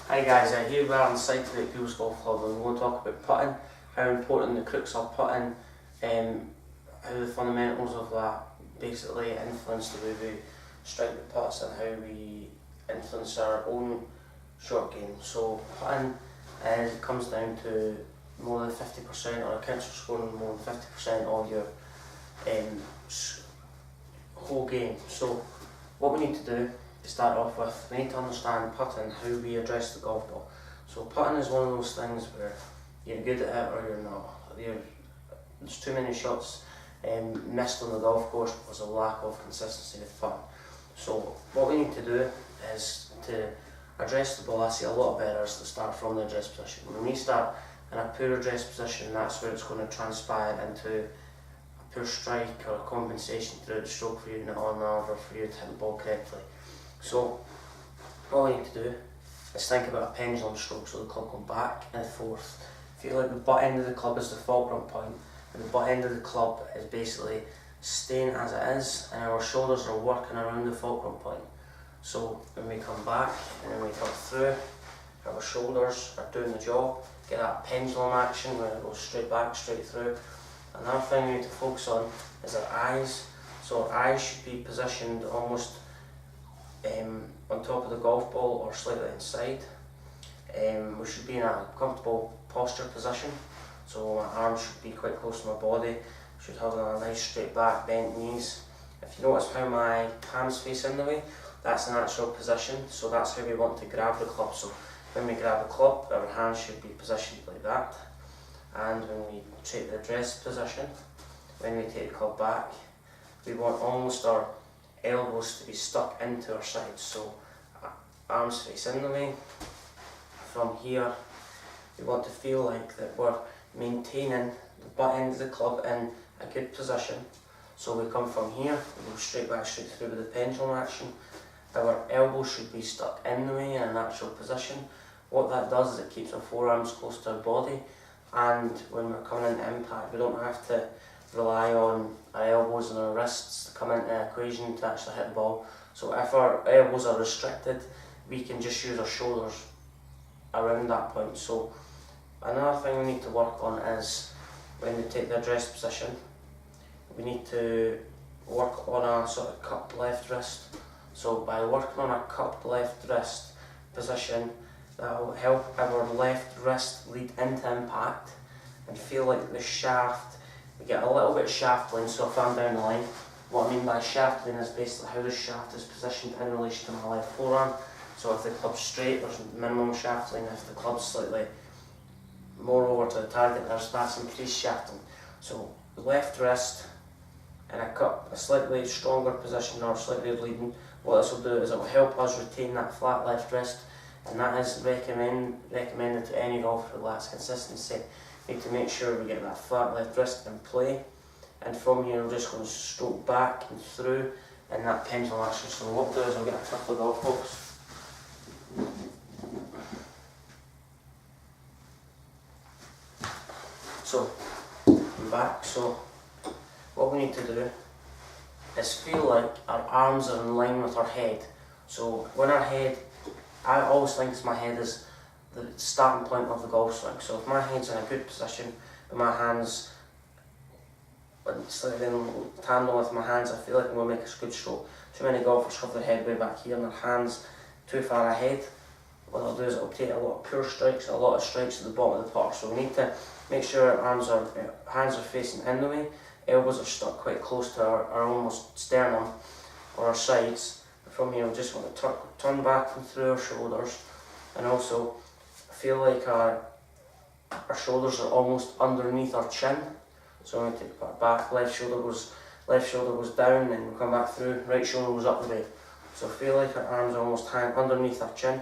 Hi guys, here we are on site today at Peel's Golf Club and we're going to talk about putting, how important the crooks are putting, how the fundamentals of that basically influence the way we strike the putts and how we influence our own short game. So putting comes down to more than 50% or accounts for scoring more than 50% of your whole game. So what we need to do to start off with, we need to understand putting, how we address the golf ball. So putting is one of those things where you're good at it or you're not. There's too many shots missed on the golf course because of lack of consistency with putting. So what we need to do is to address the ball. I see a lot of betters that start from the address position. When we start in a poor address position, that's where it's going to transpire into a poor strike or a compensation throughout the stroke for you not on order for you to hit the ball correctly. So all we need to do is think about a pendulum stroke, so the club going back and forth. Feel like the butt end of the club is the fulcrum point and the butt end of the club is basically staying as it is and our shoulders are working around the fulcrum point. So when we come back and then we come through, our shoulders are doing the job, get that pendulum action where it goes straight back, straight through. Another thing we need to focus on is our eyes. So our eyes should be positioned almost on top of the golf ball or slightly inside. We should be in a comfortable posture position, so my arms should be quite close to my body, should have a nice straight back, bent knees. If you notice how my palms face in the way, that's a natural position, so that's how we want to grab the club. So when we grab the club, our hands should be positioned like that, and when we take the address position, when we take the club back, we want almost our elbows to be stuck into our sides, so arms face in the way. From here, we want to feel like that we're maintaining the butt end of the club in a good position. So we come from here, we go straight back, straight through with the pendulum action. Our elbows should be stuck in the way in a natural position. What that does is it keeps our forearms close to our body, and when we're coming into impact, we don't have to rely on our elbows and our wrists to come into the equation to actually hit the ball. So if our elbows are restricted, we can just use our shoulders around that point. So another thing we need to work on is when we take the address position, we need to work on a sort of cupped left wrist. So by working on a cupped left wrist position, that will help our left wrist lead into impact and feel like the shaft, we get a little bit of shaft lean. So if I'm down the line, what I mean by shaft lean is basically how the shaft is positioned in relation to my left forearm. So if the club's straight, there's minimum shaft lean. If the club's slightly more over to the target, that's increased shaft lean. So the left wrist in a slightly stronger position or slightly leading, what this will do is it will help us retain that flat left wrist, and that is recommended to any golfer who lacks consistency. We need to make sure we get that flat left wrist in play, and from here we're just going to stroke back and through in that pendulum action. So what we'll do is I'll get a couple of golf balls. So I'm back. So what we need to do is feel like our arms are in line with our head. So when our head, I always think my head is the starting point of the golf swing. So if my head's in a good position, with my hands slightly in tandem with my hands, I feel like I'm going to make a good stroke. Too many golfers have their head way back here and their hands too far ahead. What I'll do is I'll take a lot of poor strikes, a lot of strikes at the bottom of the putter. So we need to make sure our hands are facing in the way, elbows are stuck quite close to our almost sternum or our sides. And from here we just want to turn back and through our shoulders, and also feel like our shoulders are almost underneath our chin. So when we take it back, left shoulder goes down, and we come back through, right shoulder goes up the way. So feel like our arms almost hang underneath our chin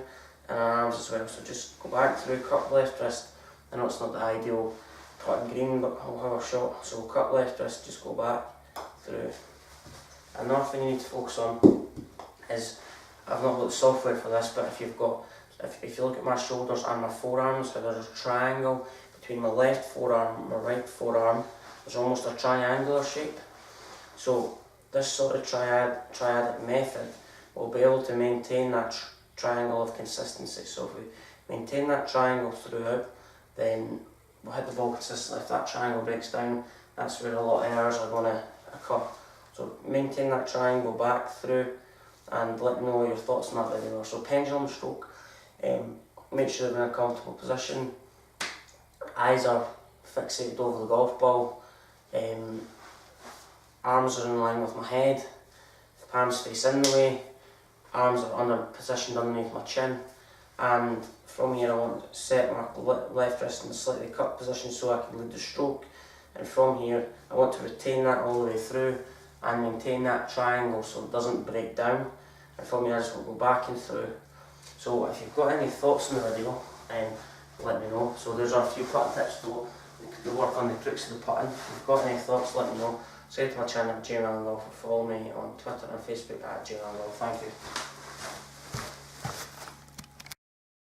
and our arms as well. So just go back through, cup left wrist. I know it's not the ideal putting green, but I'll have a shot. So cup left wrist, just go back through. Another thing you need to focus on is, I've not got the software for this, but if you look at my shoulders and my forearms, how there's a triangle between my left forearm and my right forearm, there's almost a triangular shape. So this sort of triadic method will be able to maintain that triangle of consistency. So if we maintain that triangle throughout, then we'll hit the ball consistently. If that triangle breaks down, that's where a lot of errors are going to occur. So maintain that triangle back through and let me know your thoughts on that video. So pendulum stroke, make sure they're in a comfortable position, eyes are fixated over the golf ball, arms are in line with my head, the palms face in the way, arms are positioned underneath my chin, and from here I want to set my left wrist in a slightly cupped position so I can lead the stroke, and from here I want to retain that all the way through and maintain that triangle so it doesn't break down, and from here I just want to go back and through. So if you've got any thoughts on the video, let me know. So there's a few putting tips though, to work on the tricks of the putting. If you've got any thoughts, let me know. Subscribe to my channel, Allan, or follow me on Twitter and Facebook at Allan. Thank you.